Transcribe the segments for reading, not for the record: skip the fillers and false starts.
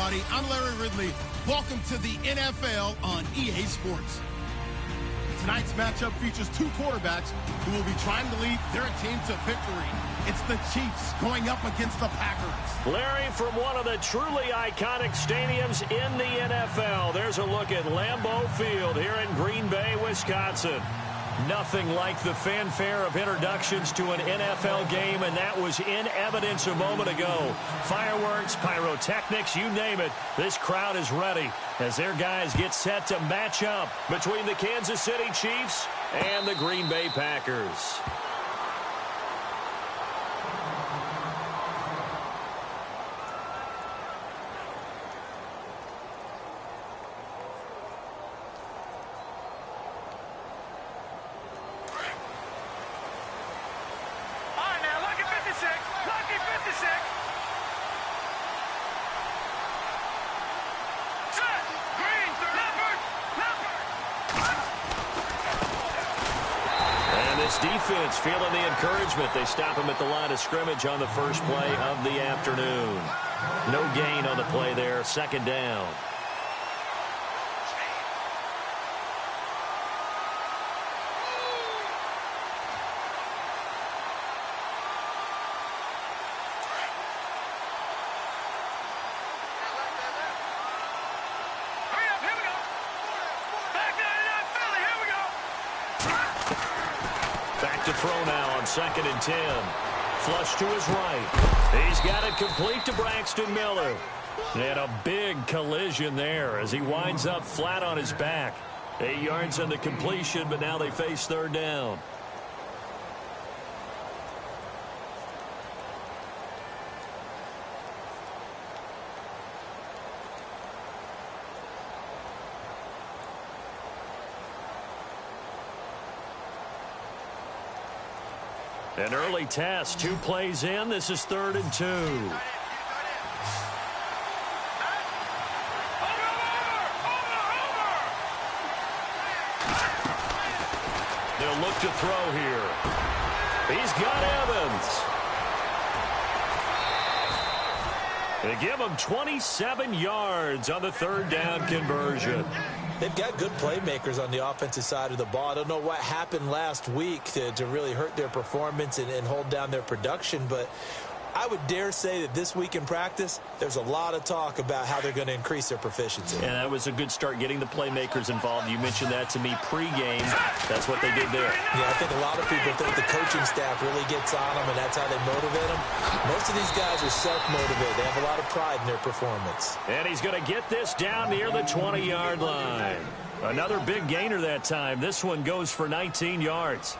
everybody. I'm Larry Ridley. Welcome to the NFL on EA Sports. Tonight's matchup features two quarterbacks who will be trying to lead their team to victory. It's the Chiefs going up against the Packers. Larry, from one of the truly iconic stadiums in the NFL, there's a look at Lambeau Field here in Green Bay, Wisconsin. Nothing like the fanfare of introductions to an NFL game, and that was in evidence a moment ago. Fireworks, pyrotechnics, you name it. This crowd is ready as their guys get set to match up between the Kansas City Chiefs and the Green Bay Packers. Defense feeling the encouragement. They stop him at the line of scrimmage on the first play of the afternoon. No gain on the play there. Second down. Throw now on 2nd and 10. Flush to his right. He's got it complete to Braxton Miller. And a big collision there as he winds up flat on his back. 8 yards on the completion, but now they face third down. An early test, 2 plays in. This is 3rd and 2. They'll look to throw here. He's got Evans. They give him 27 yards on the 3rd down conversion. They've got good playmakers on the offensive side of the ball. I don't know what happened last week to really hurt their performance and hold down their production, but I would dare say that this week in practice, there's a lot of talk about how they're going to increase their proficiency. Yeah, that was a good start getting the playmakers involved. You mentioned that to me pregame. That's what they did there. Yeah, I think a lot of people think the coaching staff really gets on them, and that's how they motivate them. Most of these guys are self-motivated. They have a lot of pride in their performance. And he's going to get this down near the 20-yard line. Another big gainer that time. This one goes for 19 yards.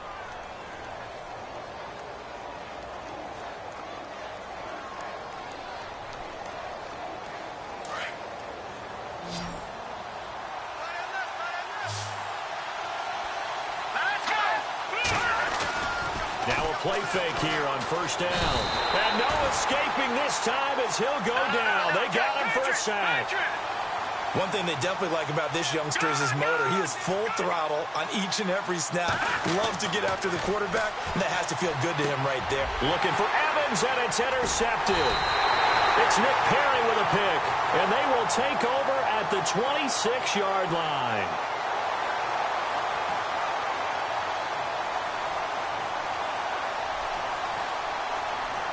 Play fake here on 1st down. And no escaping this time as he'll go down. They got him for a sack. One thing they definitely like about this youngster is his motor. He is full throttle on each and every snap. Loves to get after the quarterback, and that has to feel good to him right there. Looking for Evans, and it's intercepted. It's Nick Perry with a pick, and they will take over at the 26-yard line.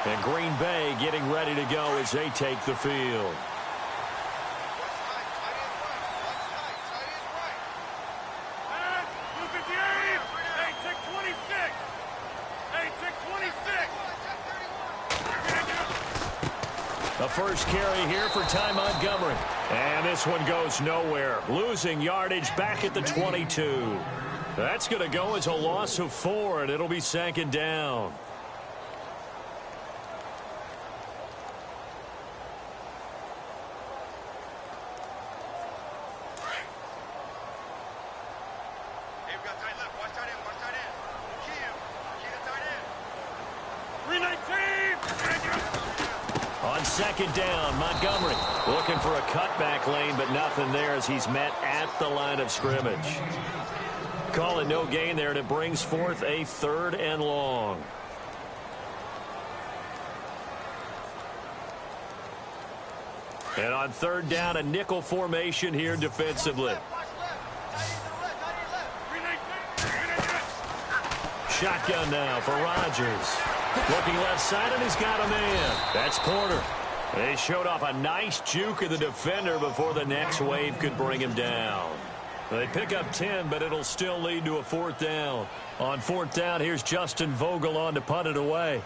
And Green Bay getting ready to go as they take the field. The first carry here for Ty Montgomery. And this one goes nowhere. Losing yardage back at the 22. That's going to go as a loss of 4, and it'll be 2nd down. On 2nd down, Montgomery looking for a cutback lane, but nothing there as he's met at the line of scrimmage. Calling no gain there, and it brings forth a 3rd and long. And on third down, a nickel formation here defensively. Shotgun now for Rodgers. Looking left side, and he's got a man. That's Porter. They showed off a nice juke of the defender before the next wave could bring him down. They pick up 10, but it'll still lead to a fourth down. On fourth down, here's Justin Vogel on to punt it away.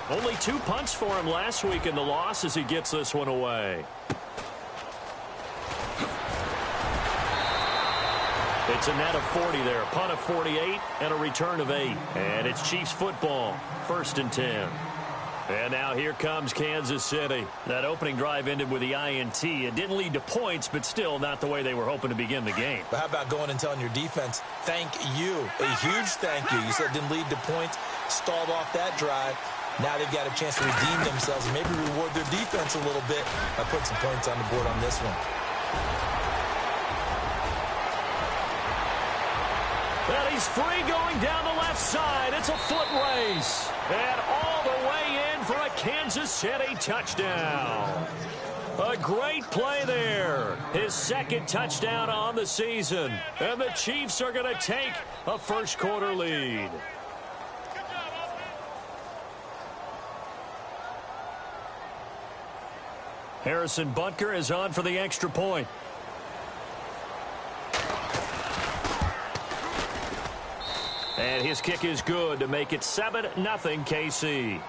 Only 2 punts for him last week in the loss as he gets this one away. It's a net of 40 there. Punt of 48 and a return of 8. And it's Chiefs football. 1st and 10. And now here comes Kansas City. That opening drive ended with the INT. It didn't lead to points, but still not the way they were hoping to begin the game. But how about going and telling your defense, thank you. A huge thank you. You said it didn't lead to points. Stalled off that drive. Now they've got a chance to redeem themselves and maybe reward their defense a little bit by putting some points on the board on this one. Well, he's free going down the left side. It's a foot race. And all the way in for a Kansas City touchdown. A great play there. His 2nd touchdown on the season. And the Chiefs are going to take a first quarter lead. Harrison Butker is on for the extra point. And his kick is good to make it 7-0 KC.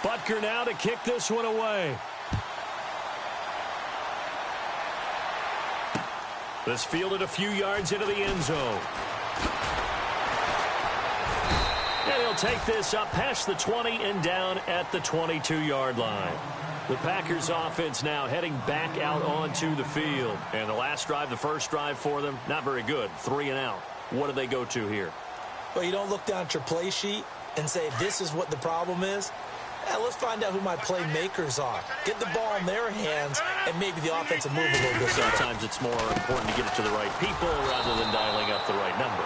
Butker now to kick this one away. This fielded a few yards into the end zone. And he'll take this up past the 20 and down at the 22-yard line. The Packers offense now heading back out onto the field. And the last drive, the first drive for them, not very good. 3 and out. What do they go to here? Well, you don't look down at your play sheet and say, this is what the problem is. Let's find out who my playmakers are. Get the ball in their hands and maybe the offense will move a little bit. Sometimes it's more important to get it to the right people rather than dialing up the right number.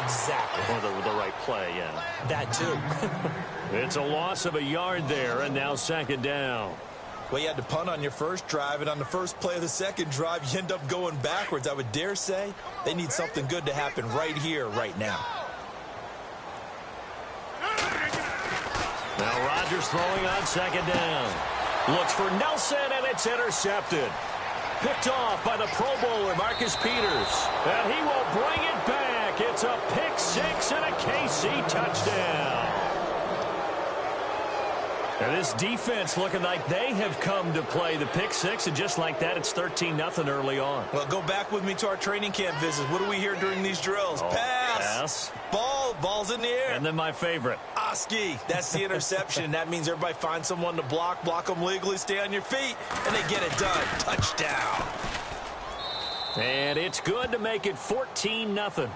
Exactly. Or the right play, yeah. That too. It's a loss of a yard there, and now 2nd down. Well, you had to punt on your first drive, and on the first play of the second drive, you end up going backwards. I would dare say they need something good to happen right here, right now. Now Rodgers throwing on 2nd down. Looks for Nelson, and it's intercepted. Picked off by the Pro Bowler, Marcus Peters. And he will bring it back. It's a pick 6 and a KC touchdown. And this defense looking like they have come to play the pick 6, and just like that, it's 13-0 early on. Well, go back with me to our training camp visits. What do we hear during these drills? Pass. Ball's in the air. And then my favorite. Oski. That's the interception. That means everybody finds someone to block them legally, stay on your feet, and they get it done. Touchdown. And it's good to make it 14-0.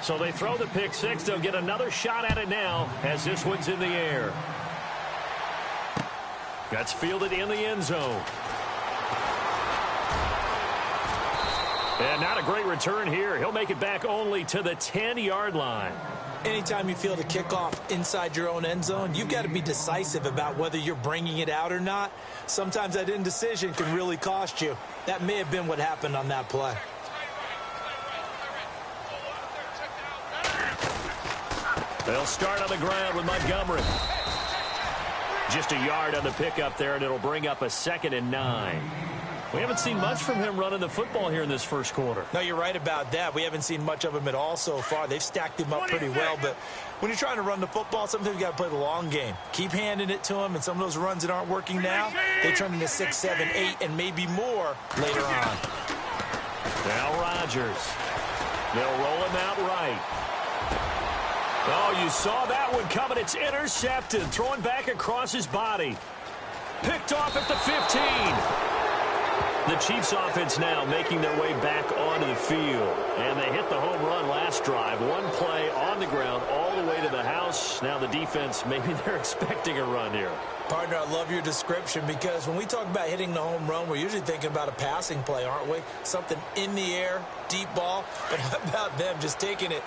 So they throw the pick 6. They'll get another shot at it now as this one's in the air. That's fielded in the end zone. And not a great return here. He'll make it back only to the 10-yard line. Anytime you field a kickoff inside your own end zone, you've got to be decisive about whether you're bringing it out or not. Sometimes that indecision can really cost you. That may have been what happened on that play. They'll start on the ground with Montgomery. Just a yard on the pickup there, and it'll bring up a 2nd and 9. We haven't seen much from him running the football here in this first quarter. No, you're right about that. We haven't seen much of him at all so far. They've stacked him up pretty well, but when you're trying to run the football, sometimes you got to play the long game. Keep handing it to him, and some of those runs that aren't working now, they turn into 6, 7, 8, and maybe more later on. Now Rodgers. They'll roll him out right. Oh, you saw that one coming. It's intercepted. Throwing back across his body. Picked off at the 15. The Chiefs offense now making their way back onto the field. And they hit the home run last drive. One play on the ground all the way to the house. Now the defense, maybe they're expecting a run here. Partner, I love your description because when we talk about hitting the home run, we're usually thinking about a passing play, aren't we? Something in the air, deep ball. But how about them just taking it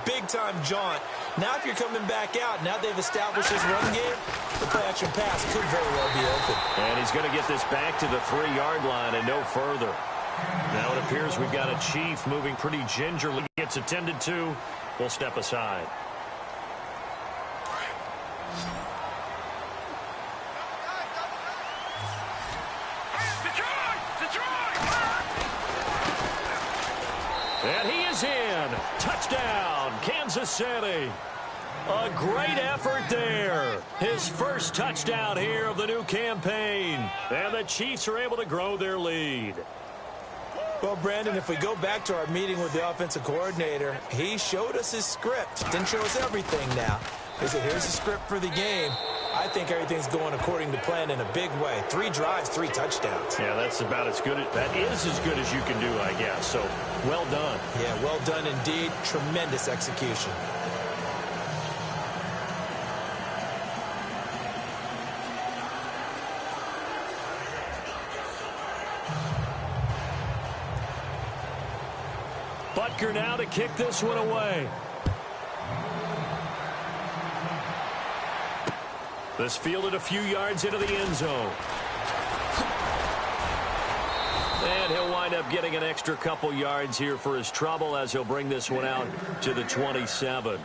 big-time jaunt? Now if you're coming back out, now they've established this run game, the play-action pass could very well be open. And he's going to get this back to the 3-yard line and no further. Now it appears we've got a Chief moving pretty gingerly. Gets attended to. We'll step aside. And he is in. Touchdown, Kansas City. A great effort there. His first touchdown here of the new campaign. And the Chiefs are able to grow their lead. Well, Brandon, if we go back to our meeting with the offensive coordinator, he showed us his script. Didn't show us everything now. He said, here's the script for the game. I think everything's going according to plan in a big way. 3 drives, 3 touchdowns. Yeah, that's about as good. That is as good as you can do, I guess. So, well done. Yeah, well done indeed. Tremendous execution. Butker now to kick this one away. This fielded a few yards into the end zone. And he'll wind up getting an extra couple yards here for his trouble as he'll bring this one out to the 27.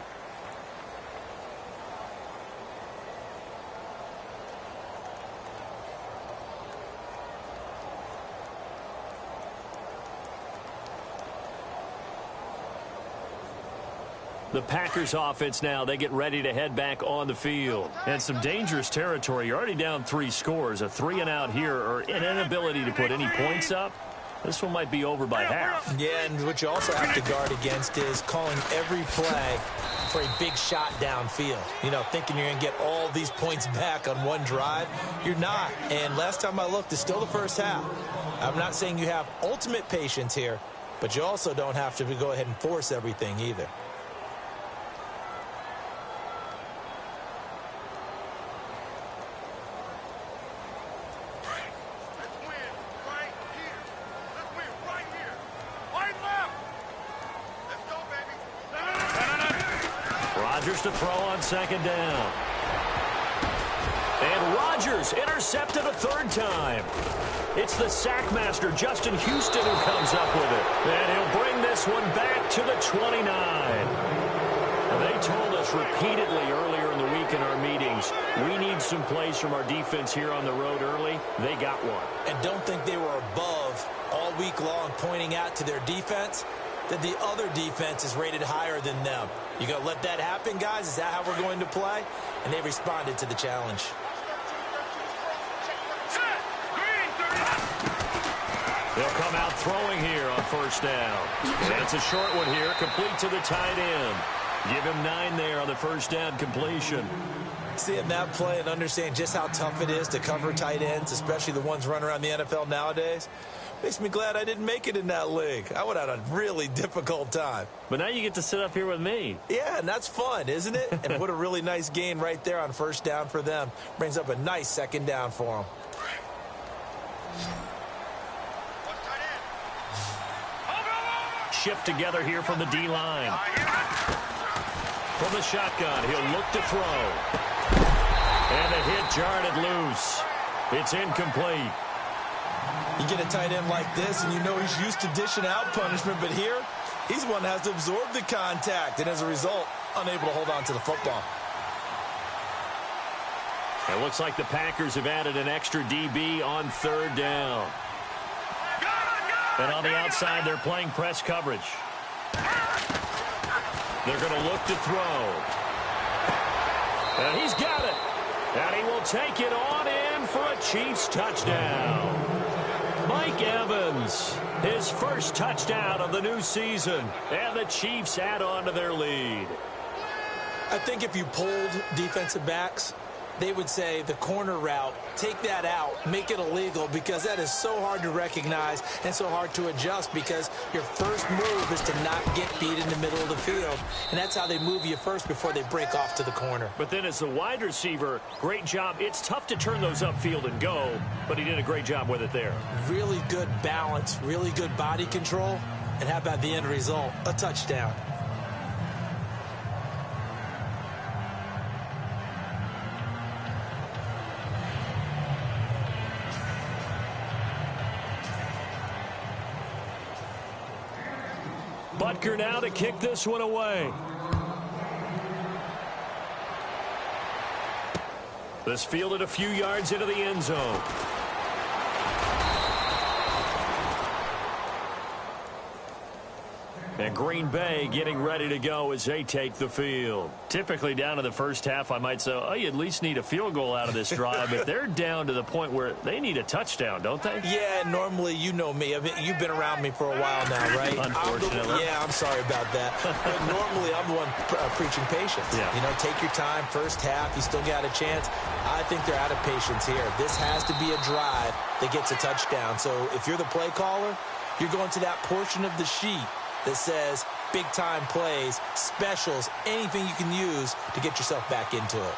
The Packers offense now, they get ready to head back on the field. And some dangerous territory. You're already down 3 scores. A 3 and out here, or an inability to put any points up. This one might be over by half. Yeah, and what you also have to guard against is calling every play for a big shot downfield. You know, thinking you're going to get all these points back on one drive. You're not. And last time I looked, it's still the first half. I'm not saying you have ultimate patience here, but you also don't have to go ahead and force everything either. To throw on second down. And Rodgers intercepted a 3rd time. It's the sackmaster, Justin Houston, who comes up with it. And he'll bring this one back to the 29. And they told us repeatedly earlier in the week in our meetings, we need some plays from our defense here on the road early. They got one. And don't think they were above all week long pointing out to their defense that the other defense is rated higher than them. You going to let that happen, guys? Is that how we're going to play? And they responded to the challenge. They'll come out throwing here on 1st down. And it's a short one here, complete to the tight end. Give him 9 there on the 1st down completion. Seeing that play and understand just how tough it is to cover tight ends, especially the ones running around the NFL nowadays, makes me glad I didn't make it in that league. I would have had a really difficult time. But now you get to sit up here with me. Yeah, and that's fun, isn't it? And what a really nice gain right there on 1st down for them. Brings up a nice 2nd down for them. Shift together here from the D-line. From the shotgun, he'll look to throw. And the hit jarred it loose. It's incomplete. You get a tight end like this, and you know he's used to dishing out punishment, but here, he's one that has to absorb the contact, and as a result, unable to hold on to the football. It looks like the Packers have added an extra DB on 3rd down. And on the outside, they're playing press coverage. They're going to look to throw. And he's got it. And he will take it on in for a Chiefs touchdown. Mike Evans, his first touchdown of the new season. And the Chiefs add on to their lead. I think if you polled defensive backs, they would say the corner route, take that out, make it illegal, because that is so hard to recognize and so hard to adjust, because your first move is to not get beat in the middle of the field. And that's how they move you first before they break off to the corner. But then as the wide receiver, great job. It's tough to turn those upfield and go, but he did a great job with it there. Really good balance, really good body control. And how about the end result? A touchdown. Butker now to kick this one away. This fielded a few yards into the end zone. And Green Bay getting ready to go as they take the field. Typically down to the first half, I might say, oh, you at least need a field goal out of this drive. But they're down to the point where they need a touchdown, don't they? Yeah, normally, you know me. I mean, you've been around me for a while now, right? Unfortunately. I'm sorry about that. But normally, I'm the one preaching patience. Yeah. You know, take your time. First half, you still got a chance. I think they're out of patience here. This has to be a drive that gets a touchdown. So if you're the play caller, you're going to that portion of the sheet that says big-time plays, specials, anything you can use to get yourself back into it.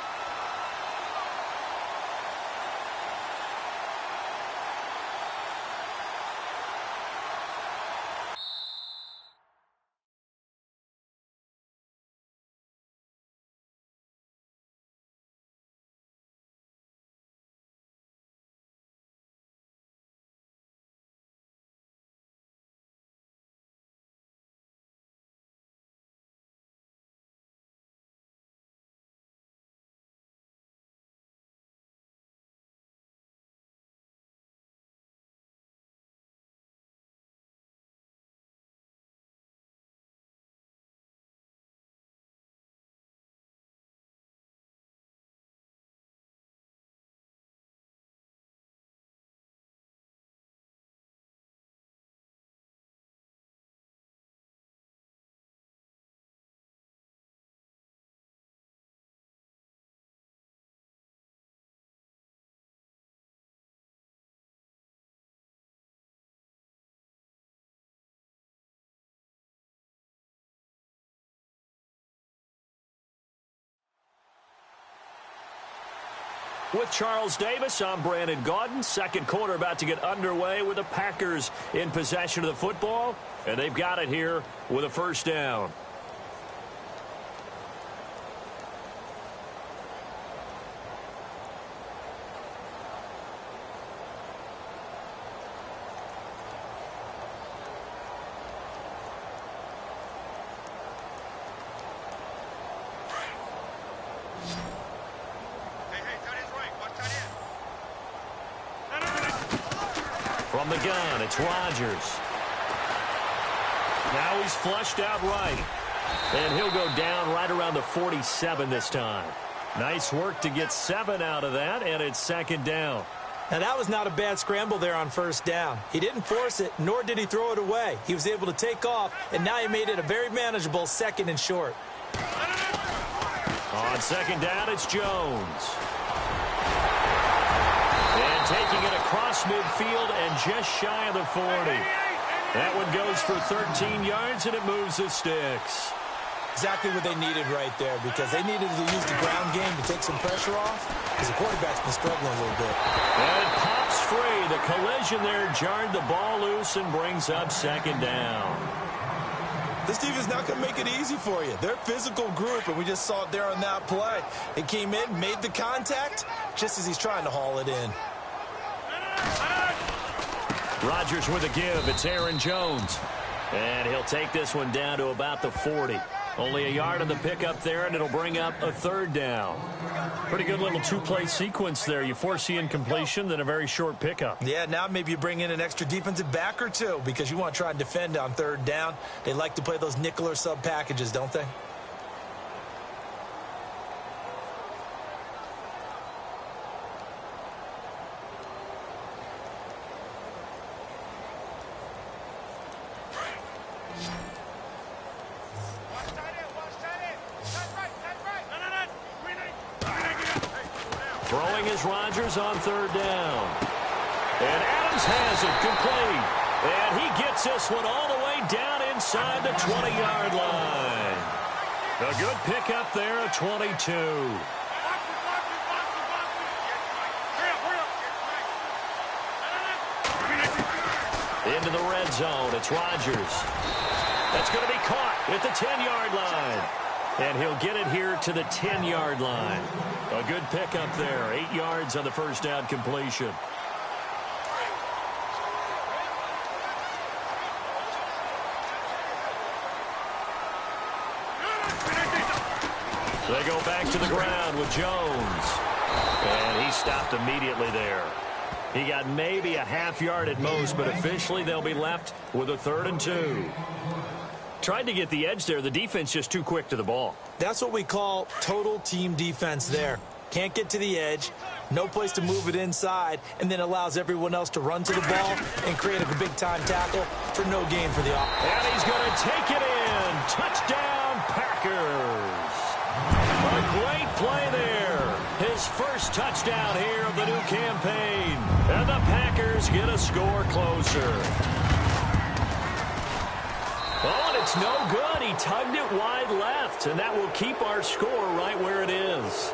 With Charles Davis, I'm Brandon Gaudin. Second quarter about to get underway with the Packers in possession of the football. And they've got it here with a first down. From the gun, it's Rodgers. Now he's flushed out right. And he'll go down right around the 47 this time. Nice work to get 7 out of that, and it's second down. Now, that was not a bad scramble there on first down. He didn't force it, nor did he throw it away. He was able to take off, and now he made it a very manageable second and short. On second down, it's Jones. And taking it across midfield and just shy of the 40. That one goes for 13 yards, and it moves the sticks. Exactly what they needed right there, because they needed to use the ground game to take some pressure off, because the quarterback's been struggling a little bit. And it pops free. The collision there jarred the ball loose and brings up second down. This team is not going to make it easy for you. They're a physical group, and we just saw it there on that play. It came in, made the contact, just as he's trying to haul it in. Rodgers with a give. It's Aaron Jones. And he'll take this one down to about the 40. Only a yard on the pickup there, and it'll bring up a third down. Pretty good little two-play sequence there. You force the incompletion, then a very short pickup. Yeah, now maybe you bring in an extra defensive back or two, because you want to try and defend on third down. They like to play those nickel or sub packages, don't they? is Rodgers on third down. And Adams has it complete. And he gets this one all the way down inside the 20-yard line. A good pickup there at 22. Into the red zone. It's Rodgers. That's going to be caught at the 10-yard line. And he'll get it here to the 10-yard line. A good pickup there. 8 yards on the first down completion. They go back to the ground with Jones. And he stopped immediately there. He got maybe a half yard at most, but officially they'll be left with a 3rd and 2. Tried to get the edge there. The defense just too quick to the ball. That's what we call total team defense there. Can't get to the edge, no place to move it inside, and then allows everyone else to run to the ball and create a big-time tackle for no gain for the offense. And he's going to take it in. Touchdown, Packers. A great play there. His first touchdown here of the new campaign. And the Packers get a score closer. Oh, and it's no good. He tugged it wide left, and that will keep our score right where it is.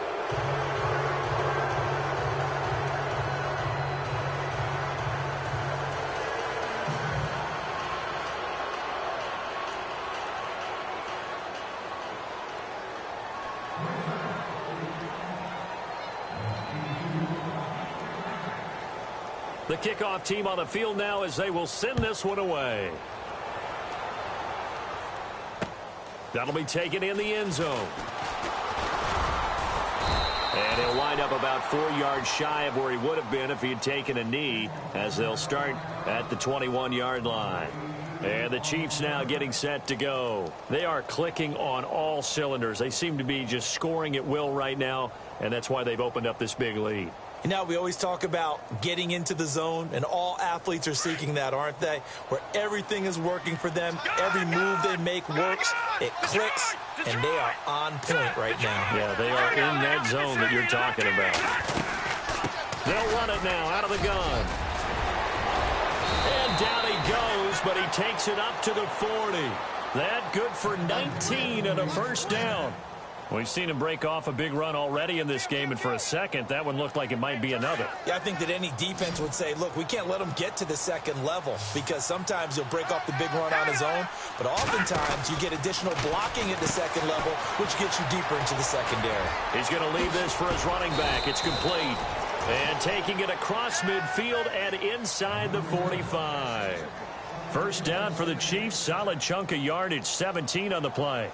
The kickoff team on the field now as they will send this one away. That'll be taken in the end zone. And he'll wind up about 4 yards shy of where he would have been if he had taken a knee, as they'll start at the 21-yard line. And the Chiefs now getting set to go. They are clicking on all cylinders. They seem to be just scoring at will right now, and that's why they've opened up this big lead. You know, we always talk about getting into the zone, and all athletes are seeking that, aren't they? Where everything is working for them, every move they make works, it clicks, and they are on point right now. Yeah, they are in that zone that you're talking about. They'll run it now out of the gun. And down he goes, but he takes it up to the 40. That good for 19 and a first down. We've seen him break off a big run already in this game, and for a second, that one looked like it might be another. Yeah, I think that any defense would say, look, we can't let him get to the second level, because sometimes he'll break off the big run on his own, but oftentimes you get additional blocking at the second level, which gets you deeper into the secondary. He's going to leave this for his running back. It's complete. And taking it across midfield and inside the 45. First down for the Chiefs. Solid chunk of yardage, 17 on the play.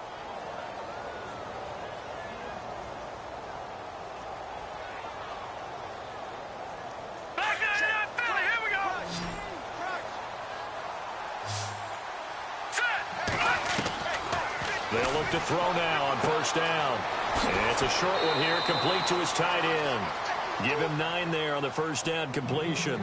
They'll look to throw now on first down. And it's a short one here, complete to his tight end. Give him 9 there on the first down completion.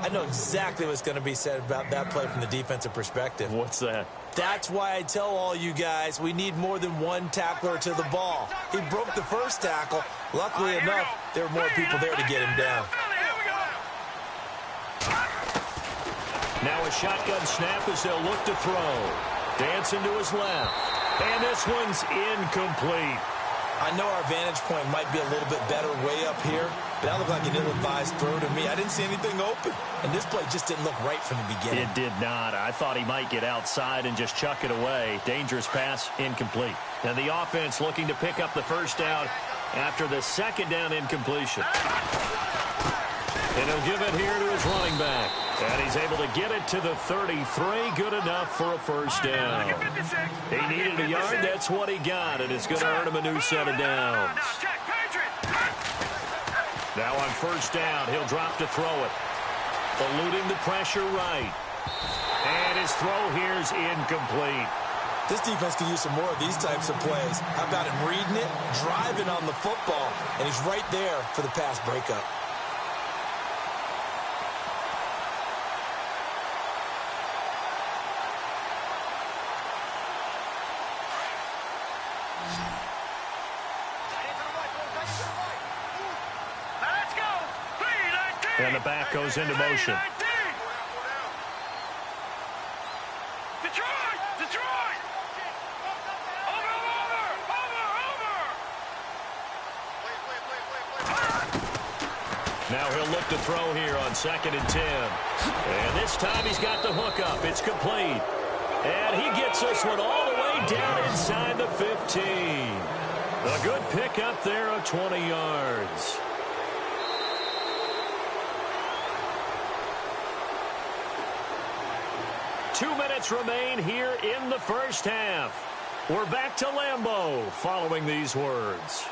I know exactly what's going to be said about that play from the defensive perspective. What's that? That's why I tell all you guys we need more than one tackler to the ball. He broke the first tackle. Luckily enough, there were more people there to get him down. Now a shotgun snap as they'll look to throw. Dancing to his left. And this one's incomplete. I know our vantage point might be a little bit better way up here, but that looked like an ill-advised throw to me. I didn't see anything open, and this play just didn't look right from the beginning. It did not. I thought he might get outside and just chuck it away. Dangerous pass, incomplete. And the offense looking to pick up the first down after the second down incompletion. And he'll give it here to his running back. And he's able to get it to the 33. Good enough for a first down. He needed a yard. That's what he got. And it's going to earn him a new set of downs. Now on first down, he'll drop to throw it. Eluding the pressure right. And his throw here's incomplete. This defense could use some more of these types of plays. How about him reading it, driving on the football, and he's right there for the pass breakup. Let's go! And the back goes into motion. Detroit! Now he'll look to throw here on 2nd and 10. And this time he's got the hook up. It's complete. And he gets this one all the way down inside the 15. A good pickup there of 20 yards. Two minutes remain here in the first half. We're back to Lambeau following these words.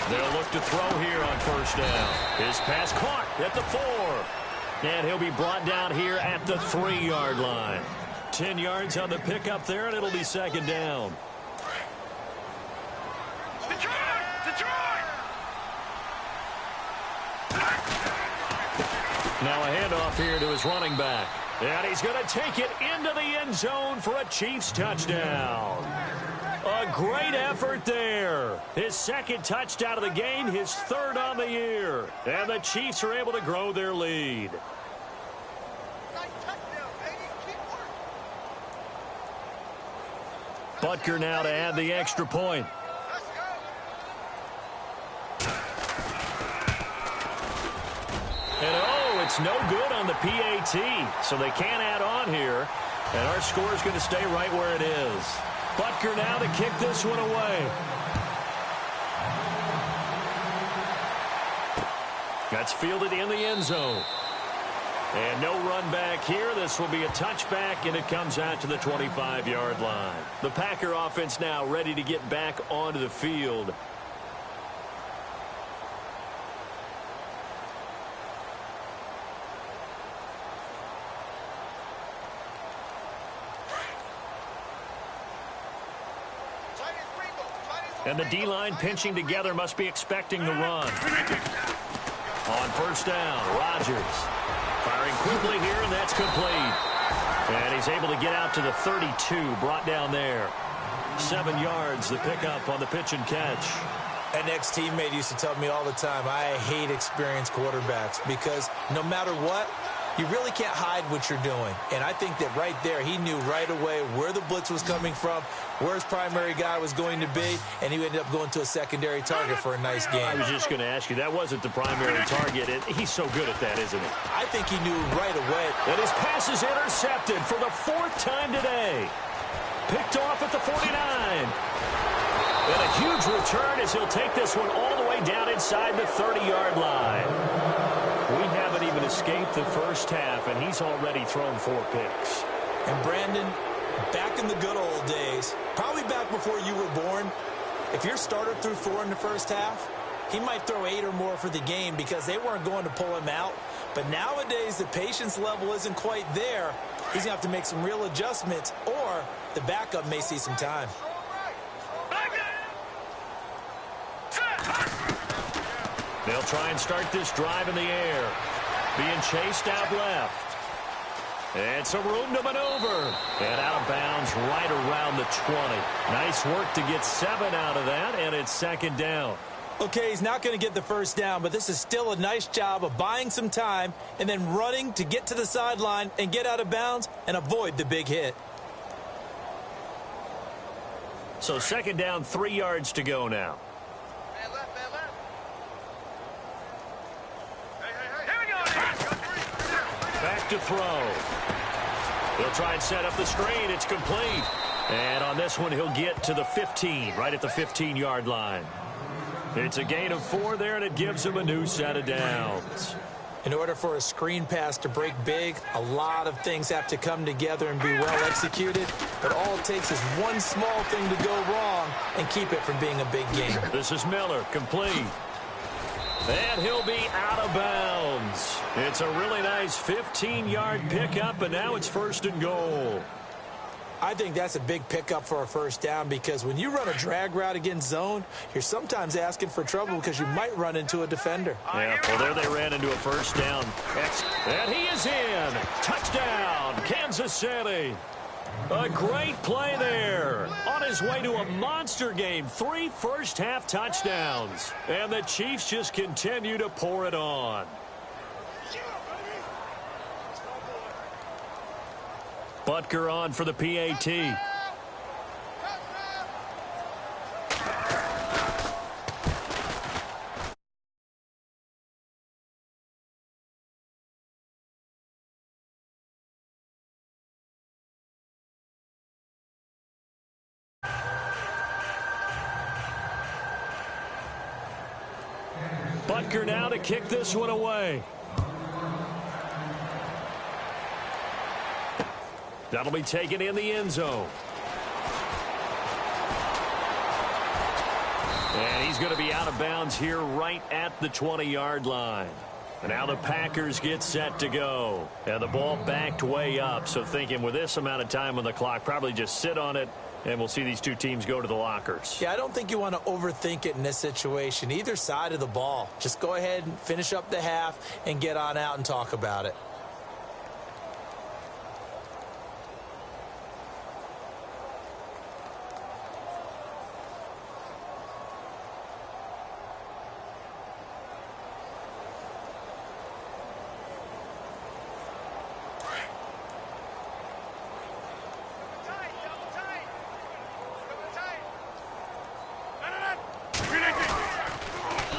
They'll look to throw here on 1st down. His pass caught at the 4. And he'll be brought down here at the 3-yard line. 10 yards on the pickup there, and it'll be 2nd down. Detroit! Now a handoff here to his running back. And he's going to take it into the end zone for a Chiefs touchdown. A great effort there. His 2nd touchdown of the game, his 3rd on the year. And the Chiefs are able to grow their lead. Butker now to add the extra point. And oh, it's no good on the PAT. So they can't add on here. And our score is going to stay right where it is. Butker now to kick this one away. That's fielded in the end zone. And no run back here. This will be a touchback, and it comes out to the 25-yard line. The Packer offense now ready to get back onto the field. And the D-line pinching together must be expecting the run. On 1st down, Rodgers firing quickly here, and that's complete. And he's able to get out to the 32, brought down there. 7 yards, the pickup on the pitch and catch. An ex-teammate used to tell me all the time, I hate experienced quarterbacks because no matter what, you really can't hide what you're doing. And I think that right there, he knew right away where the blitz was coming from, where his primary guy was going to be, and he ended up going to a secondary target for a nice game. I was just going to ask you, that wasn't the primary target. He's so good at that, isn't he? I think he knew right away. And his pass is intercepted for the 4th time today. Picked off at the 49. And a huge return as he'll take this one all the way down inside the 30-yard line. We haven't even escaped the first half, and he's already thrown 4 picks. And Brandon, back in the good old days, probably back before you were born, if your starter threw 4 in the first half, he might throw 8 or more for the game because they weren't going to pull him out. But nowadays, the patience level isn't quite there. He's going to have to make some real adjustments, or the backup may see some time. They'll try and start this drive in the air. Being chased out left. And some room to maneuver. And out of bounds right around the 20. Nice work to get 7 out of that, and it's 2nd down. Okay, he's not going to get the first down, but this is still a nice job of buying some time and then running to get to the sideline and get out of bounds and avoid the big hit. So 2nd down, 3 yards to go now. Back to throw. He'll try and set up the screen. It's complete. And on this one, he'll get to the 15, right at the 15-yard line. It's a gain of 4 there, and it gives him a new set of downs. In order for a screen pass to break big, a lot of things have to come together and be well executed. But all it takes is one small thing to go wrong and keep it from being a big game. This is Miller, complete. And he'll be out of bounds. It's a really nice 15-yard pickup, and now it's 1st and goal. I think that's a big pickup for a first down because when you run a drag route against zone, you're sometimes asking for trouble because you might run into a defender. Yeah, well, there they ran into a first down. And he is in. Touchdown, Kansas City. A great play there. On his way to a monster game. 3 first-half touchdowns. And the Chiefs just continue to pour it on. Butker on for the PAT. Butker now to kick this one away. That'll be taken in the end zone. And he's going to be out of bounds here right at the 20-yard line. And now the Packers get set to go. And the ball backed way up. So thinking with this amount of time on the clock, probably just sit on it, and we'll see these two teams go to the lockers. Yeah, I don't think you want to overthink it in this situation. Either side of the ball. Just go ahead and finish up the half and get on out and talk about it.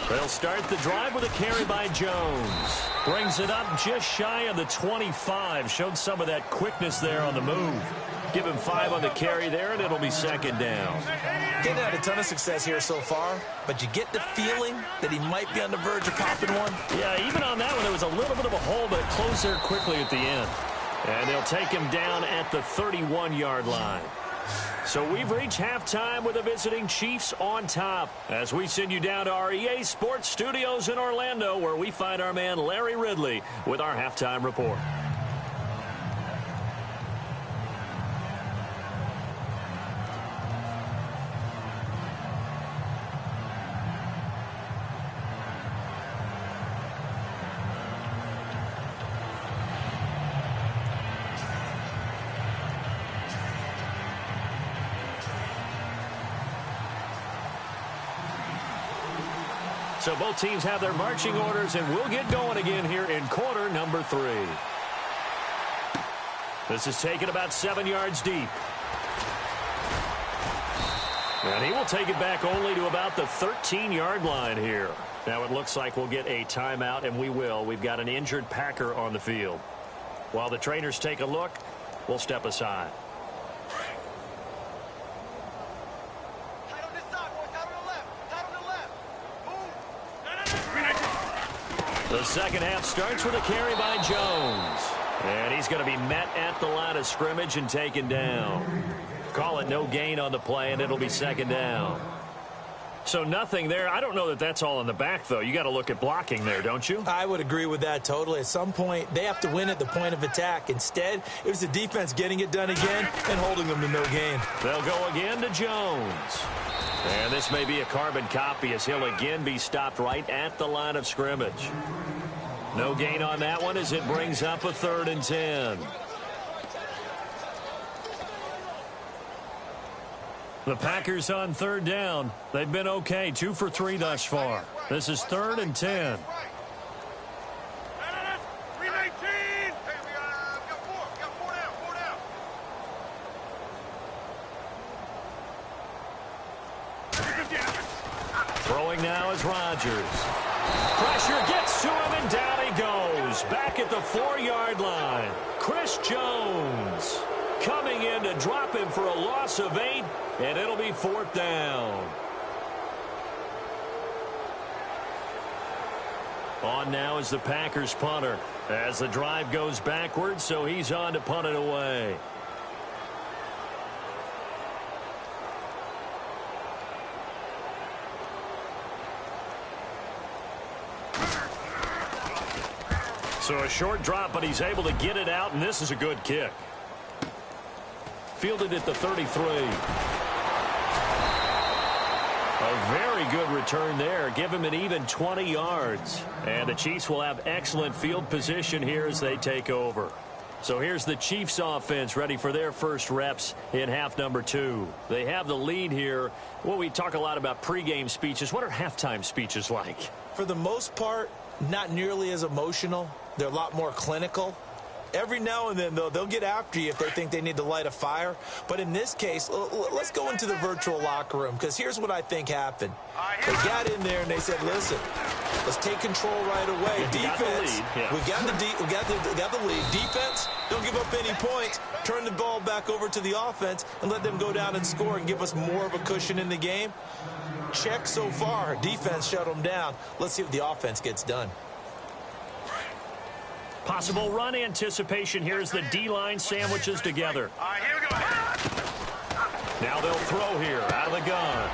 They'll start the drive with a carry by Jones. Brings it up just shy of the 25. Showed some of that quickness there on the move. Give him 5 on the carry there, and it'll be second down. Getting had a ton of success here so far, but you get the feeling that he might be on the verge of popping one. Yeah, even on that one, there was a little bit of a hole, but it closed there quickly at the end. And they'll take him down at the 31-yard line. So we've reached halftime with the visiting Chiefs on top as we send you down to our EA Sports Studios in Orlando, where we find our man Larry Ridley with our halftime report. So both teams have their marching orders, and we'll get going again here in quarter number 3. This is taken about 7 yards deep. And he will take it back only to about the 13-yard line here. Now it looks like we'll get a timeout, and we will. We've got an injured Packer on the field. While the trainers take a look, we'll step aside. The second half starts with a carry by Jones. And he's going to be met at the line of scrimmage and taken down. Call it no gain on the play, and it'll be second down. So nothing there. I don't know that that's all in the back, though. You got to look at blocking there, don't you? I would agree with that totally. At some point, they have to win at the point of attack. Instead, it was the defense getting it done again and holding them to no gain. They'll go again to Jones. And this may be a carbon copy as he'll again be stopped right at the line of scrimmage. No gain on that one as it brings up a 3rd and 10. The Packers on 3rd down. They've been okay, 2 for 3 thus far. This is 3rd and 10. Throwing now is Rodgers. Pressure gets to him, and down he goes. Back at the 4-yard line. Chris Jones coming in to drop him for a loss of 8, and it'll be 4th down. On now is the Packers punter as the drive goes backwards, so he's on to punt it away. So a short drop, but he's able to get it out, and this is a good kick. Fielded at the 33. A very good return there. Give him an even 20 yards. And the Chiefs will have excellent field position here as they take over. So here's the Chiefs offense ready for their first reps in half number 2. They have the lead here. Well, we talk a lot about pregame speeches. What are halftime speeches like? For the most part, not nearly as emotional. They're a lot more clinical. Every now and then, though, they'll get after you if they think they need to light a fire. But in this case, let's go into the virtual locker room, because here's what I think happened. They got in there and they said, listen, let's take control right away. Defense, we got the lead. Defense, don't give up any points. Turn the ball back over to the offense and let them go down and score and give us more of a cushion in the game. Check so far. Defense shut them down. Let's see if the offense gets done. Possible run anticipation here as the D-line sandwiches together. Here we go. Now they'll throw here out of the gun.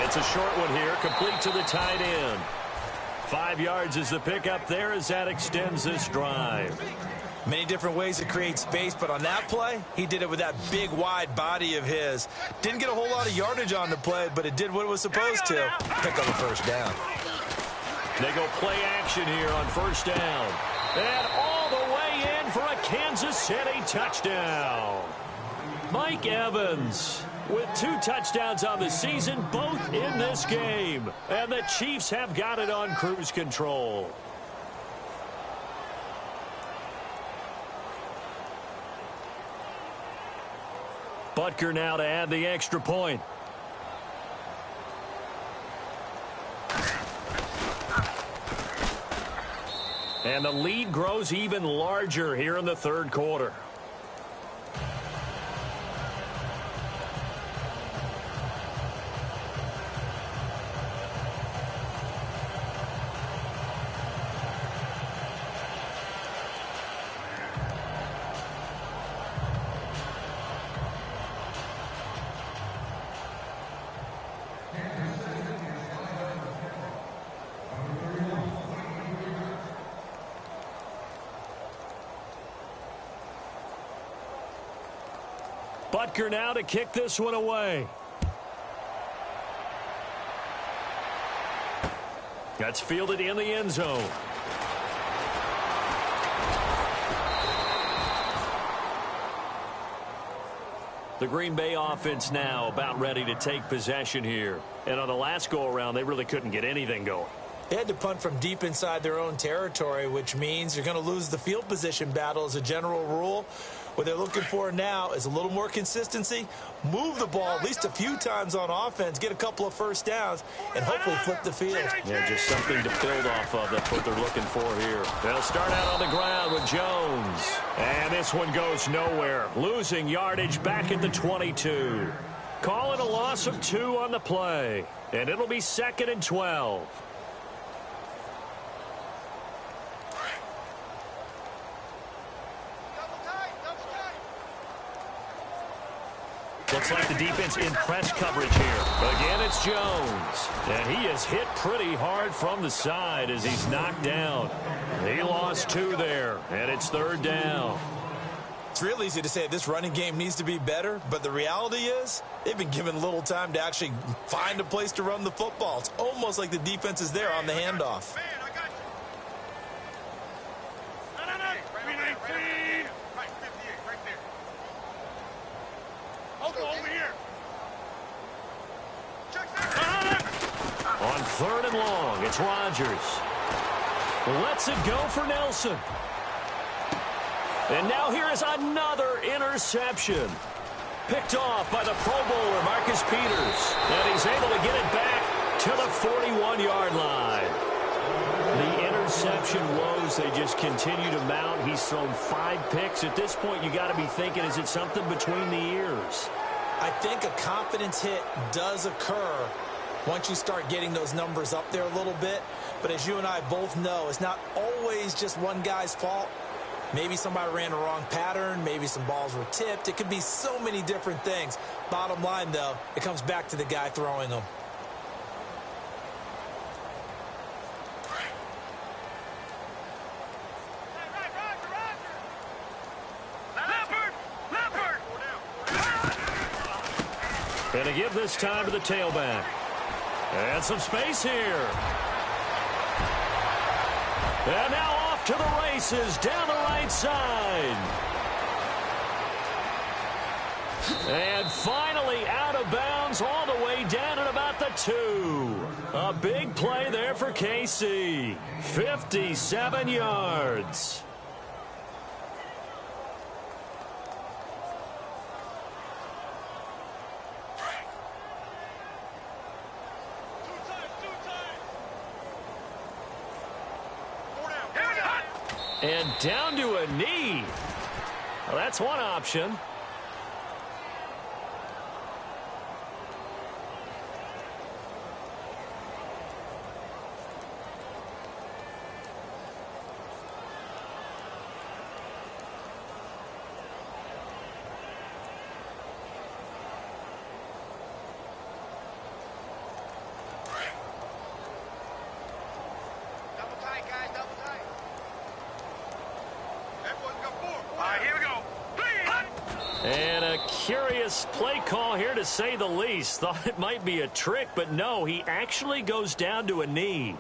It's a short one here, complete to the tight end. 5 yards is the pickup there as that extends this drive. Many different ways to create space, but on that play, he did it with that big, wide body of his. Didn't get a whole lot of yardage on the play, but it did what it was supposed to. Pick up a first down. They go play action here on first down. And all the way in for a Kansas City touchdown. Mike Evans with 2 touchdowns on the season, both in this game. And the Chiefs have got it on cruise control. Butker now to add the extra point. And the lead grows even larger here in the third quarter. Butker now to kick this one away. That's fielded in the end zone. The Green Bay offense now about ready to take possession here. And on the last go-around, they really couldn't get anything going. They had to punt from deep inside their own territory, which means you're going to lose the field position battle as a general rule. What they're looking for now is a little more consistency, move the ball at least a few times on offense, get a couple of first downs, and hopefully flip the field. Yeah, just something to build off of. That's what they're looking for here. They'll start out on the ground with Jones. And this one goes nowhere. Losing yardage back at the 22. Calling a loss of 2 on the play. And it'll be 2nd and 12. Looks like the defense in press coverage here. Again, it's Jones. And he is hit pretty hard from the side as he's knocked down. He lost 2 there, and it's 3rd down. It's real easy to say this running game needs to be better, but the reality is they've been given little time to actually find a place to run the football. It's almost like the defense is there on the handoff. On 3rd and long, it's Rodgers. Lets it go for Nelson. And now here is another interception. Picked off by the Pro Bowler, Marcus Peters. And he's able to get it back to the 41-yard line. The interception woes, they just continue to mount. He's thrown 5 picks. At this point, you got to be thinking, is it something between the ears? I think a confidence hit does occur once you start getting those numbers up there a little bit. But as you and I both know, it's not always just one guy's fault. Maybe somebody ran a wrong pattern. Maybe some balls were tipped. It could be so many different things. Bottom line, though, it comes back to the guy throwing them. Leopard! And to give this time to the tailback. And some space here. And now off to the races down the right side. And finally out of bounds all the way down at about the 2. A big play there for KC. 57 yards. And down to a knee. Well, that's one option. And a curious play call here, to say the least. Thought it might be a trick, but no, he actually goes down to a knee.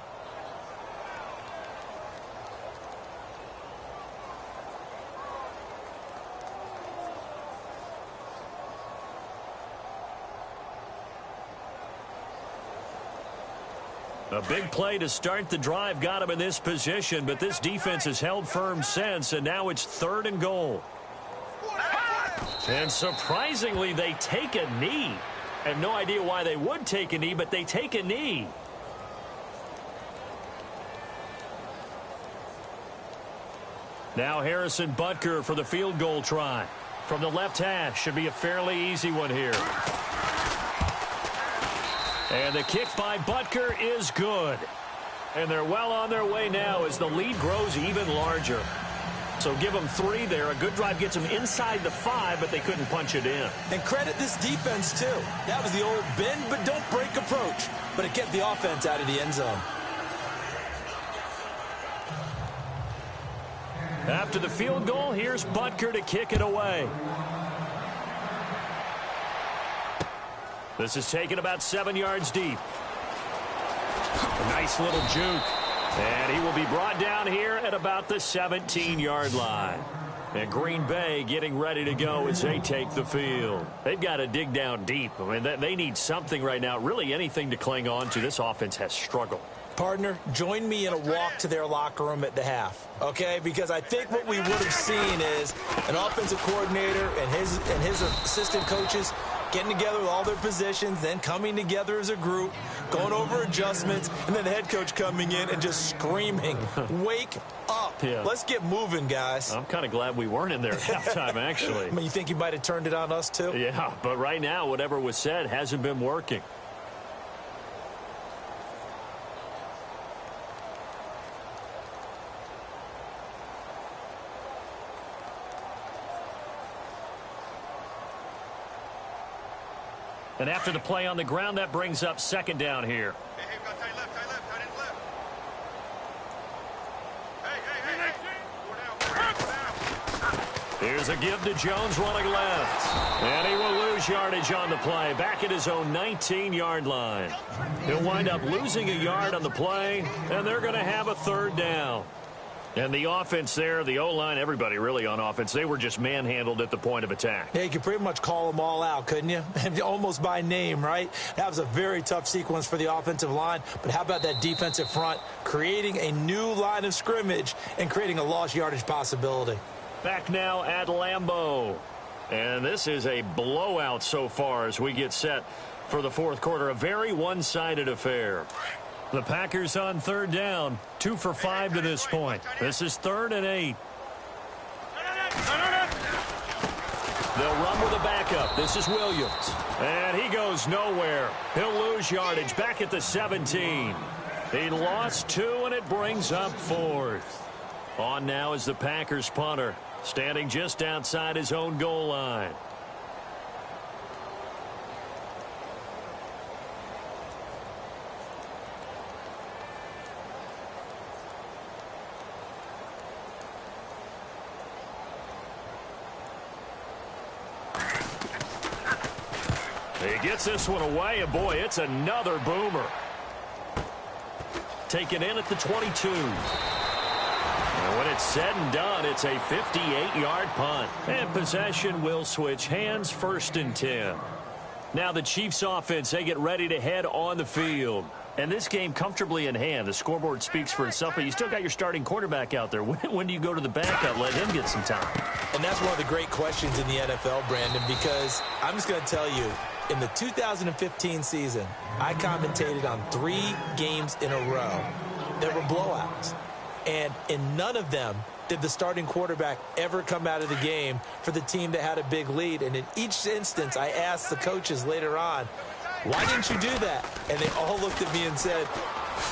A big play to start the drive got him in this position, but this defense has held firm since, and now it's 3rd and goal. And surprisingly, they take a knee. I have no idea why they would take a knee, but they take a knee. Now Harrison Butker for the field goal try. From the left hash, should be a fairly easy one here. And the kick by Butker is good. And they're well on their way now as the lead grows even larger. So give them 3 there. A good drive gets them inside the 5, but they couldn't punch it in. And credit this defense, too. That was the old bend but don't break approach. But it kept the offense out of the end zone. After the field goal, here's Butker to kick it away. This is taken about 7 yards deep. A nice little juke. And he will be brought down here at about the 17-yard line. And Green Bay getting ready to go as they take the field. They've got to dig down deep. I mean, they need something right now, really anything to cling on to. This offense has struggled. Partner, join me in a walk to their locker room at the half, okay? Because I think what we would have seen is an offensive coordinator and his assistant coaches getting together with all their positions, then coming together as a group, going over adjustments, and then the head coach coming in and just screaming, wake up. Yeah. Let's get moving, guys. I'm kind of glad we weren't in there at halftime, actually. I mean, you think you might have turned it on us, too? Yeah, but right now, whatever was said hasn't been working. And after the play on the ground, that brings up 2nd down here. Hey, we've got tight left, tight end left. Hey. Here's a give to Jones running left. And he will lose yardage on the play. Back at his own 19-yard line. He'll wind up losing a yard on the play, and they're going to have a 3rd down. And the offense there, the O-line, everybody really on offense, they were just manhandled at the point of attack. Yeah, you could pretty much call them all out, couldn't you? Almost by name, right? That was a very tough sequence for the offensive line. But how about that defensive front creating a new line of scrimmage and creating a lost yardage possibility? Back now at Lambeau. And this is a blowout so far as we get set for the 4th quarter. A very one-sided affair. The Packers on 3rd down. 2 for 5 to this point. This is 3rd and 8. They'll run with a backup. This is Williams. And he goes nowhere. He'll lose yardage back at the 17. He lost 2, and it brings up 4th. On now is the Packers punter, standing just outside his own goal line. He gets this one away, and boy, it's another boomer. Taken in at the 22. And when it's said and done, it's a 58-yard punt. And possession will switch hands, 1st and 10. Now the Chiefs offense, they get ready to head on the field. And this game comfortably in hand. The scoreboard speaks for itself, but you still got your starting quarterback out there. When do you go to the backup, let him get some time? And that's one of the great questions in the NFL, Brandon, because I'm just going to tell you, in the 2015 season, I commentated on 3 games in a row. There were blowouts. And in none of them did the starting quarterback ever come out of the game for the team that had a big lead. And in each instance, I asked the coaches later on, why didn't you do that? And they all looked at me and said,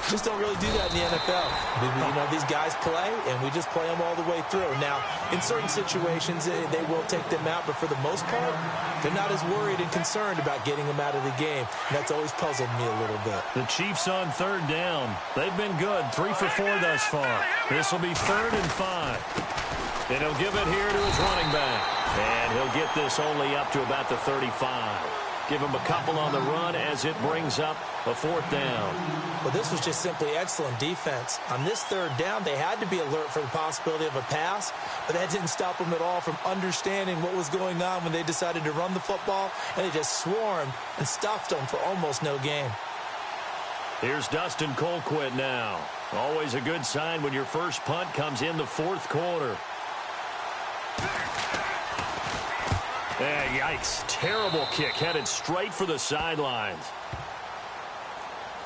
just don't really do that in the NFL. You know, these guys play, and we just play them all the way through. Now, in certain situations, they will take them out, but for the most part, they're not as worried and concerned about getting them out of the game. And that's always puzzled me a little bit. The Chiefs on 3rd down. They've been good, 3 for 4 thus far. This will be 3rd and 5. And he'll give it here to his running back. And he'll get this only up to about the 35. Give him a couple on the run as it brings up a 4th down. Well, this was just simply excellent defense. On this 3rd down, they had to be alert for the possibility of a pass, but that didn't stop them at all from understanding what was going on when they decided to run the football, and they just swarmed and stuffed them for almost no gain. Here's Dustin Colquitt now. Always a good sign when your first punt comes in the 4th quarter. Yikes. Terrible kick headed straight for the sidelines.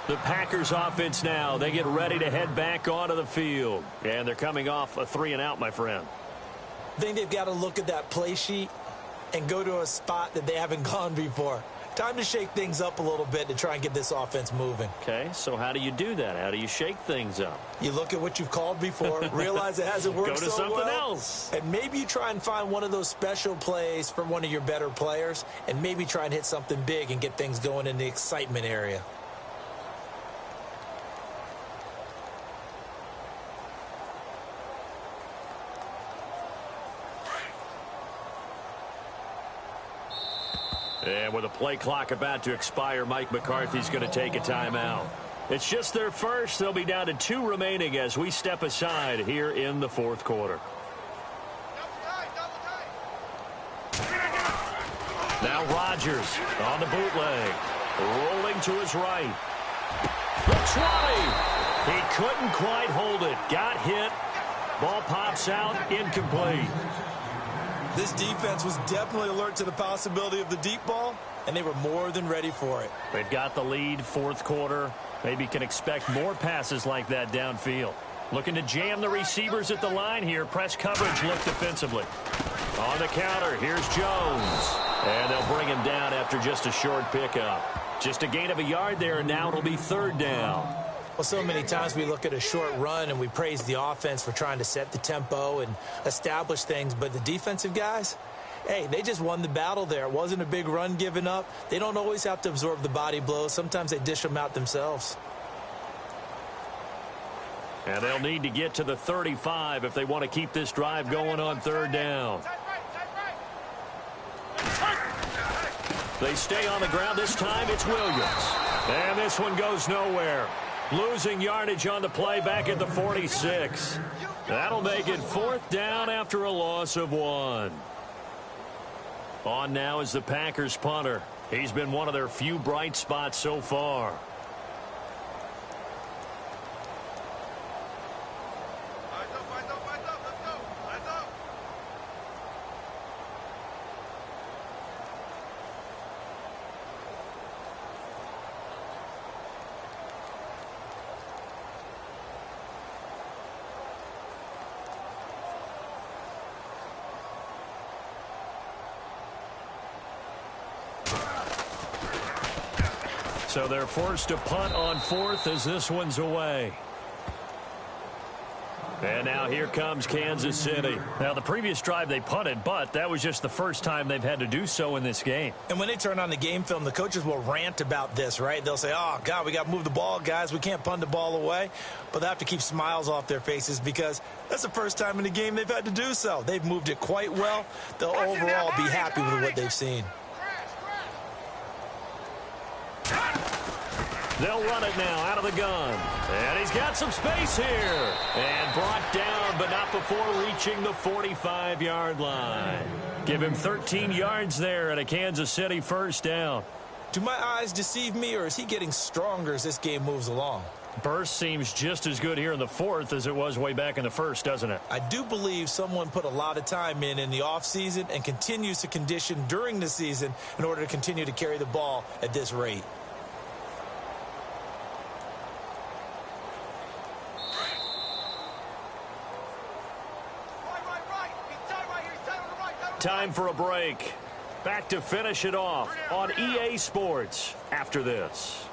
The Packers offense now. They get ready to head back onto the field. And they're coming off a 3-and-out, my friend. I think they've got to look at that play sheet and go to a spot that they haven't gone before. Time to shake things up a little bit to try and get this offense moving. Okay, so how do you do that? How do you shake things up? You look at what you've called before, realize it hasn't worked so well. Go to something else. And maybe you try and find one of those special plays from one of your better players, and maybe try and hit something big and get things going in the excitement area. And with a play clock about to expire, Mike McCarthy's going to take a timeout. It's just their first. They'll be down to 2 remaining as we step aside here in the 4th quarter. Now Rodgers on the bootleg. Rolling to his right. The 20. He couldn't quite hold it. Got hit. Ball pops out. Incomplete. This defense was definitely alert to the possibility of the deep ball, and they were more than ready for it. They've got the lead, 4th quarter. Maybe can expect more passes like that downfield. Looking to jam the receivers at the line here. Press coverage look defensively. On the counter, here's Jones. And they'll bring him down after just a short pickup. Just a gain of a yard there, and now it'll be 3rd down. Well, so many times we look at a short run and we praise the offense for trying to set the tempo and establish things, but the defensive guys, hey, they just won the battle there. It wasn't a big run given up. They don't always have to absorb the body blows. Sometimes they dish them out themselves. And they'll need to get to the 35 if they want to keep this drive going on 3rd down. They stay on the ground. This time it's Williams. And this one goes nowhere. Losing yardage on the play back at the 46. That'll make it 4th down after a loss of 1. On now is the Packers punter. He's been one of their few bright spots so far. So they're forced to punt on 4th as this one's away. And now here comes Kansas City. Now, the previous drive they punted, but that was just the first time they've had to do so in this game. And when they turn on the game film, the coaches will rant about this, right? They'll say, oh, God, we got to move the ball, guys. We can't punt the ball away. But they have to keep smiles off their faces because that's the first time in the game they've had to do so. They've moved it quite well. They'll overall be happy with what they've seen. They'll run it now out of the gun. And he's got some space here. And brought down, but not before reaching the 45-yard line. Give him 13 yards there and a Kansas City first down. Do my eyes deceive me, or is he getting stronger as this game moves along? Burst seems just as good here in the fourth as it was way back in the first, doesn't it? I do believe someone put a lot of time in the offseason and continues to condition during the season in order to continue to carry the ball at this rate. Time for a break. Back to finish it off on EA Sports after this.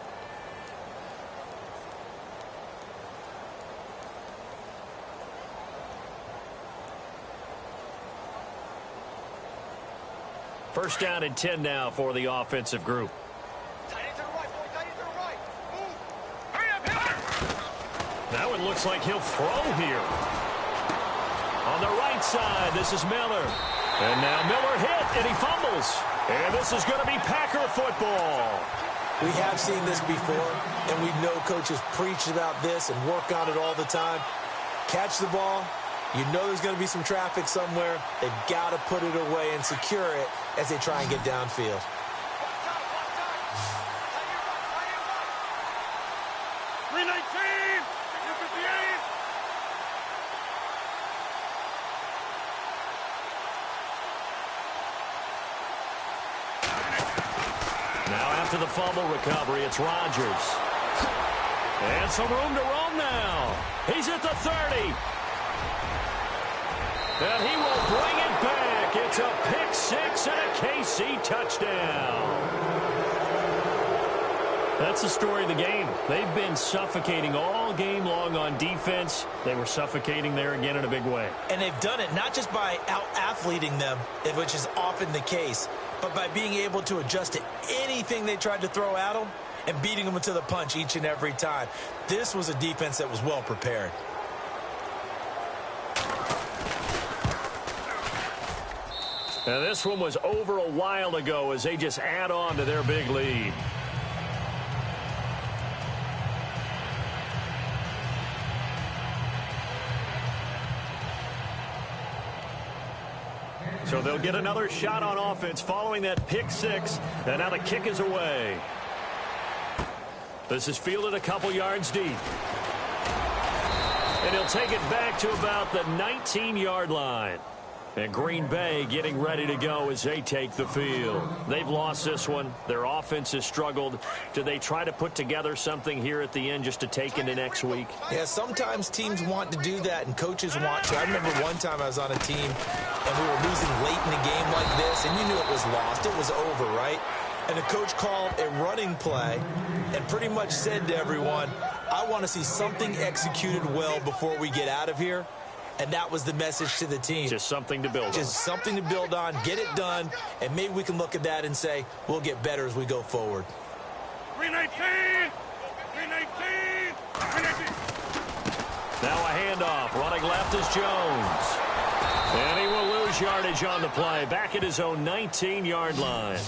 First down and 10 now for the offensive group. Now it looks like he'll throw here. On the right side, this is Miller. And now Miller hit, and he fumbles. And this is going to be Packer football. We have seen this before, and we know coaches preach about this and work on it all the time. Catch the ball. You know there's going to be some traffic somewhere. They've got to put it away and secure it as they try and get downfield. To the fumble recovery, it's Rodgers. And some room to roam now. He's at the 30. And he will bring it back. It's a pick six and a KC touchdown. That's the story of the game. They've been suffocating all game long on defense. They were suffocating there again in a big way. And they've done it not just by out-athleting them, which is often the case, but by being able to adjust to anything they tried to throw at them and beating them to the punch each and every time. This was a defense that was well prepared. Now this one was over a while ago as they just add on to their big lead. So they'll get another shot on offense following that pick six. And now the kick is away. This is fielded a couple yards deep. And he'll take it back to about the 19-yard line. And Green Bay getting ready to go as they take the field. They've lost this one. Their offense has struggled. Do they try to put together something here at the end just to take into next week? Yeah, sometimes teams want to do that and coaches want to. I remember one time I was on a team and we were losing late in a game like this, and you knew it was lost. It was over, right? And the coach called a running play and pretty much said to everyone, I want to see something executed well before we get out of here. And that was the message to the team. Just something to build on. Just something to build on, get it done, and maybe we can look at that and say, we'll get better as we go forward. 319! 319! 319! Now a handoff. Running left is Jones. And he will lose yardage on the play. Back at his own 19-yard line.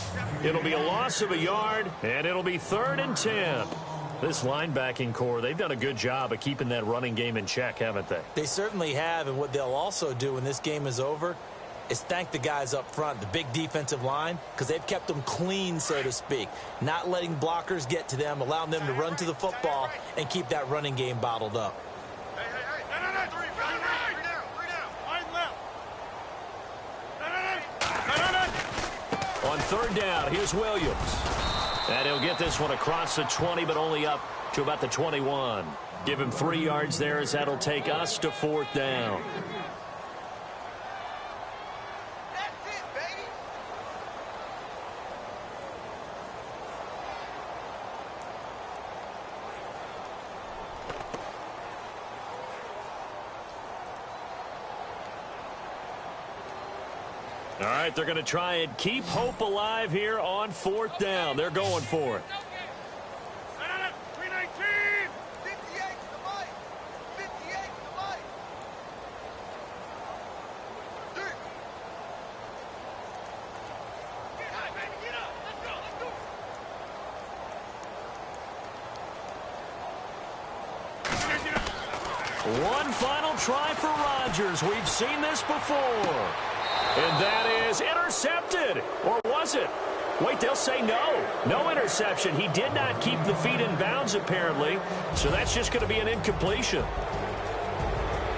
It'll be a loss of a yard, and it'll be 3rd and 10. This linebacking core, they've done a good job of keeping that running game in check, haven't they? They certainly have, and what they'll also do when this game is over is thank the guys up front, the big defensive line, because they've kept them clean, so to speak, not letting blockers get to them, allowing them to run to the football and keep that running game bottled up. Hey, hey, hey! No, no, no! Three down! Three down! Line left! No, no, no! No, no, no! On 3rd down, here's Williams. And he'll get this one across the 20, but only up to about the 21. Give him 3 yards there as that'll take us to 4th down. That's it, baby! All right, they're going to try and keep hope alive here on 4th down. They're going for it. No, no, no! 319! 58 to the right! 58 to the right! Get up, baby, get up! Let's go, let's go! One final try for Rodgers. We've seen this before. And that is intercepted. Or was it? Wait, they'll say no. No interception. He did not keep the feet in bounds, apparently. So that's just going to be an incompletion.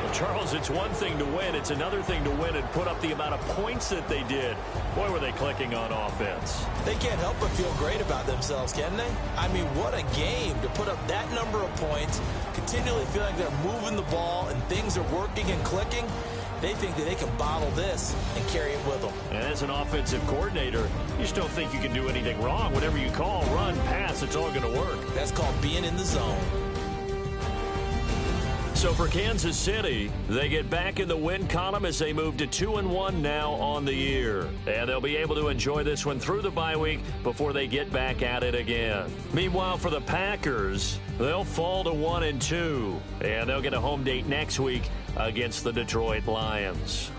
Well, Charles, it's one thing to win. It's another thing to win and put up the amount of points that they did. Boy, were they clicking on offense. They can't help but feel great about themselves, can they? I mean, what a game to put up that number of points, continually feeling like they're moving the ball and things are working and clicking. They think that they can bottle this and carry it with them. And as an offensive coordinator, you just don't think you can do anything wrong. Whatever you call, run, pass, it's all going to work. That's called being in the zone. So for Kansas City, they get back in the win column as they move to 2-1 now on the year. And they'll be able to enjoy this one through the bye week before they get back at it again. Meanwhile, for the Packers, they'll fall to 1-2. And they'll get a home date next week against the Detroit Lions.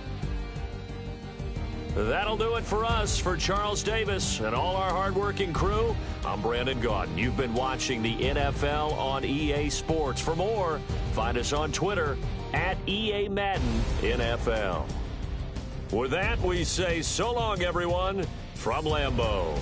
That'll do it for us. For Charles Davis and all our hardworking crew, I'm Brandon Gaudin. You've been watching the NFL on EA Sports. For more, find us on Twitter at EA Madden NFL. With that, we say so long, everyone, from Lambeau.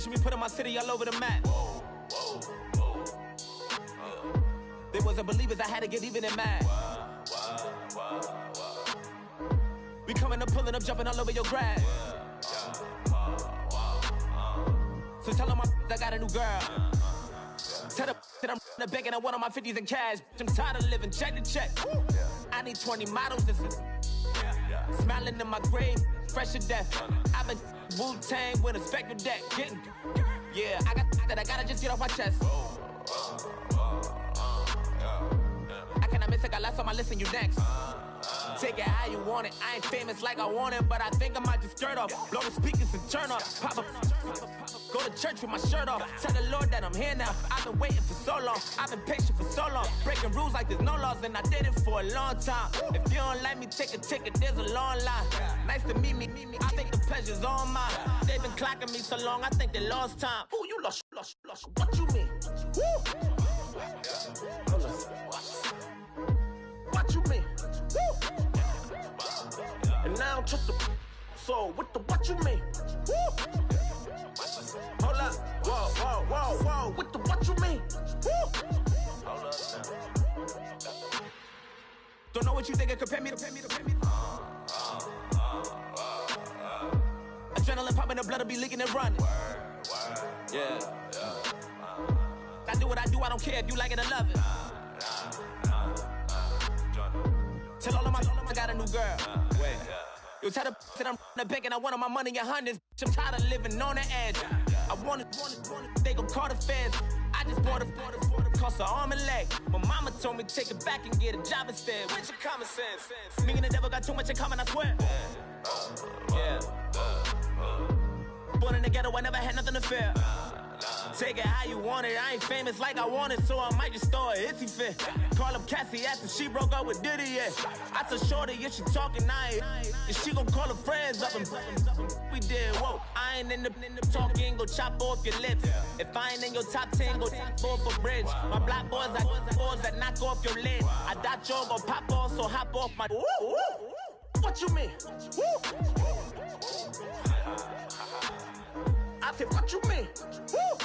Picture me putting my city all over the map. They wasn't believers, I had to get even and mad. We coming up, pulling up, jumping all over your grass. So tell them I got a new girl. Tell them that I'm begging, I want all my 50s in cash. I'm tired of living check to check. I need 20 models, this is smiling in my grave, fresh to death. I've been Wu-Tang with a spectral deck. Yeah, I got that, I gotta just get off my chest. I cannot miss, I got last on my list and you next. Take it how you want it. I ain't famous like I want it, but I think I might just skirt off. Blow the speakers and turn up. Pop up. Go to church with my shirt off. Tell the Lord that I'm here now. I've been waiting for so long. I've been patient for so long. Breaking rules like there's no laws, and I did it for a long time. If you don't like me, take a ticket. There's a long line. Nice to meet me. I think the pleasure's all mine. They've been clocking me so long, I think they lost time. Ooh, you lost. What you mean? Woo! What you mean? Woo! And now I don't trust the so what you mean? Woo! Hold up, whoa, what you mean? Woo! Hold up now. Don't know what you think it compare me to. Adrenaline popping, the blood will be leaking and running. Yeah. I do what I do, I don't care if you like it or love it. Tell all of my I got a new girl. Wait. You tell the that I'm the bank and I want all my money in hundreds. I'm tired of living on the edge. I want it, they gon' call the feds. I just bought a cost an arm and leg. My mama told me take it back and get a job instead. Where's your common sense? Me and the devil got too much in common, I swear. Yeah. Born in the ghetto, I never had nothing to fear. Take it how you want it. I ain't famous like I want it, so I might just throw a hissy fit. Call up Cassie after she broke up with Diddy, yeah. I told Shorty if she talking, I ain't. And she gon' call her friends up and we did, whoa. I ain't in the talking, go chop off your lips. If I ain't in your top 10, go top off a bridge. My black boys that knock off your lid. I doubt y'all gon' pop off, so hop off my. What you mean? I said, what you mean? Woo!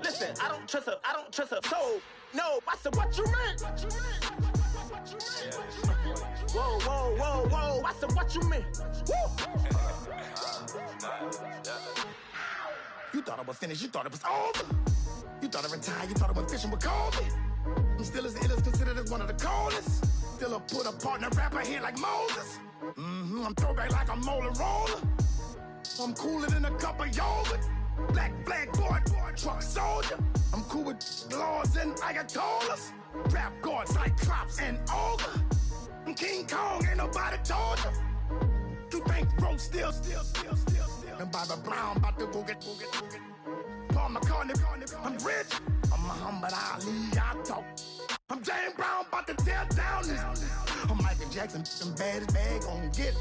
Listen, I don't trust her. So, no, I said, what you mean? Whoa. I said, what you mean? Woo! You thought I was finished, you thought it was over. You thought I retired, you thought I went fishing with Kobe. I'm still as ill as considered as one of the coldest. Still a put a partner rapper here like Moses. I'm throwback like a molar roller. I'm cooler than a cup of yogurt. Black flag boy, truck soldier. I'm cool with laws and Ayatollahs. Rap gods like Cyclops and Ogre. I'm King Kong, ain't nobody told you. You think Rose still. And Bobby Brown about to go get. Paul McCartney, I'm rich. I'm Muhammad Ali, I talk. I'm James Brown, about to tear down this. I'm Michael Jackson, them bad as bad gon' get